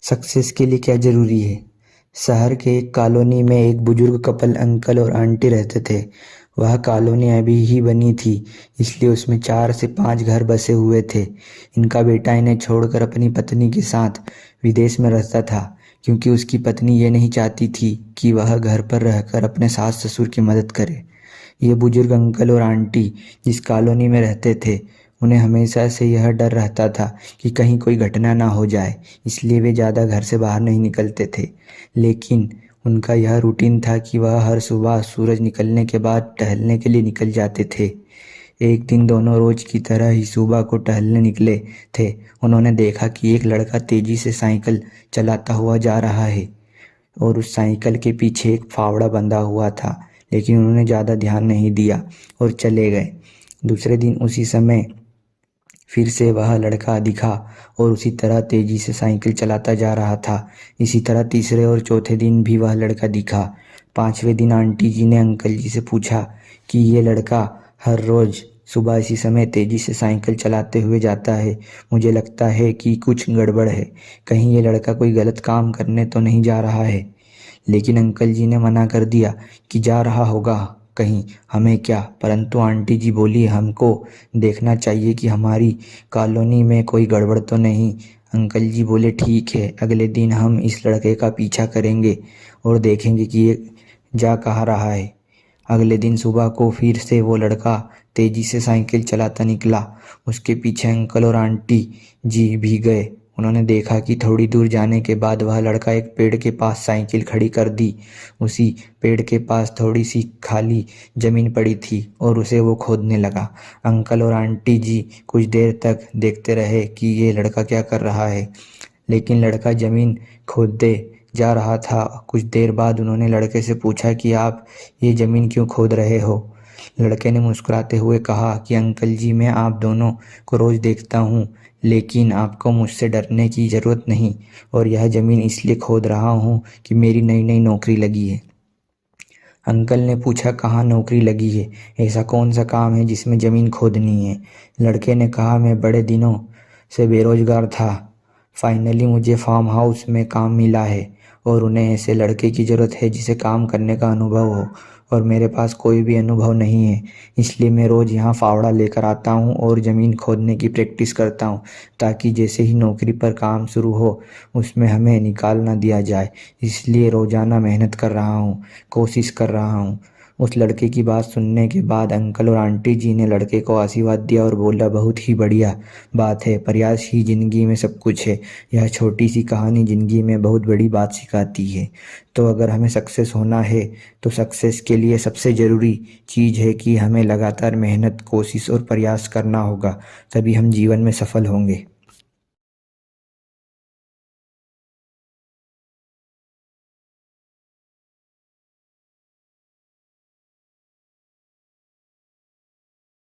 Success के लिए क्या ज़रूरी है। शहर के एक कॉलोनी में एक बुजुर्ग कपल अंकल और आंटी रहते थे। वह कॉलोनी अभी ही बनी थी, इसलिए उसमें 4 से 5 घर बसे हुए थे। इनका बेटा इन्हें छोड़कर अपनी पत्नी के साथ विदेश में रहता था, क्योंकि उसकी पत्नी ये नहीं चाहती थी कि वह घर पर रहकर अपने सास ससुर की मदद करे। ये बुजुर्ग अंकल और आंटी जिस कॉलोनी में रहते थे, उन्हें हमेशा से यह डर रहता था कि कहीं कोई घटना ना हो जाए, इसलिए वे ज़्यादा घर से बाहर नहीं निकलते थे। लेकिन उनका यह रूटीन था कि वह हर सुबह सूरज निकलने के बाद टहलने के लिए निकल जाते थे। एक दिन दोनों रोज की तरह ही सुबह को टहलने निकले थे। उन्होंने देखा कि एक लड़का तेजी से साइकिल चलाता हुआ जा रहा है और उस साइकिल के पीछे एक फावड़ा बंधा हुआ था, लेकिन उन्होंने ज़्यादा ध्यान नहीं दिया और चले गए। दूसरे दिन उसी समय फिर से वह लड़का दिखा और उसी तरह तेजी से साइकिल चलाता जा रहा था। इसी तरह तीसरे और चौथे दिन भी वह लड़का दिखा। 5वें दिन आंटी जी ने अंकल जी से पूछा कि ये लड़का हर रोज़ सुबह इसी समय तेजी से साइकिल चलाते हुए जाता है। मुझे लगता है कि कुछ गड़बड़ है। कहीं ये लड़का कोई गलत काम करने तो नहीं जा रहा है। लेकिन अंकल जी ने मना कर दिया कि जा रहा होगा कहीं, हमें क्या। परंतु आंटी जी बोली, हमको देखना चाहिए कि हमारी कॉलोनी में कोई गड़बड़ तो नहीं। अंकल जी बोले, ठीक है, अगले दिन हम इस लड़के का पीछा करेंगे और देखेंगे कि ये जा कहाँ रहा है। अगले दिन सुबह को फिर से वो लड़का तेजी से साइकिल चलाता निकला। उसके पीछे अंकल और आंटी जी भी गए। उन्होंने देखा कि थोड़ी दूर जाने के बाद वह लड़का एक पेड़ के पास साइकिल खड़ी कर दी। उसी पेड़ के पास थोड़ी सी खाली जमीन पड़ी थी और उसे वो खोदने लगा। अंकल और आंटी जी कुछ देर तक देखते रहे कि ये लड़का क्या कर रहा है, लेकिन लड़का जमीन खोदते जा रहा था। कुछ देर बाद उन्होंने लड़के से पूछा कि आप ये ज़मीन क्यों खोद रहे हो। लड़के ने मुस्कुराते हुए कहा कि अंकल जी, मैं आप दोनों को रोज़ देखता हूँ, लेकिन आपको मुझसे डरने की ज़रूरत नहीं, और यह ज़मीन इसलिए खोद रहा हूँ कि मेरी नई नई नौकरी लगी है। अंकल ने पूछा, कहाँ नौकरी लगी है, ऐसा कौन सा काम है जिसमें ज़मीन खोदनी है। लड़के ने कहा, मैं बड़े दिनों से बेरोजगार था, फाइनली मुझे फार्म हाउस में काम मिला है और उन्हें ऐसे लड़के की ज़रूरत है जिसे काम करने का अनुभव हो, और मेरे पास कोई भी अनुभव नहीं है। इसलिए मैं रोज़ यहाँ फावड़ा लेकर आता हूँ और ज़मीन खोदने की प्रैक्टिस करता हूँ, ताकि जैसे ही नौकरी पर काम शुरू हो उसमें हमें निकाल ना दिया जाए। इसलिए रोज़ाना मेहनत कर रहा हूँ, कोशिश कर रहा हूँ। उस लड़के की बात सुनने के बाद अंकल और आंटी जी ने लड़के को आशीर्वाद दिया और बोला, बहुत ही बढ़िया बात है, प्रयास ही ज़िंदगी में सब कुछ है। यह छोटी सी कहानी ज़िंदगी में बहुत बड़ी बात सिखाती है। तो अगर हमें सक्सेस होना है तो सक्सेस के लिए सबसे ज़रूरी चीज़ है कि हमें लगातार मेहनत, कोशिश और प्रयास करना होगा, तभी हम जीवन में सफल होंगे।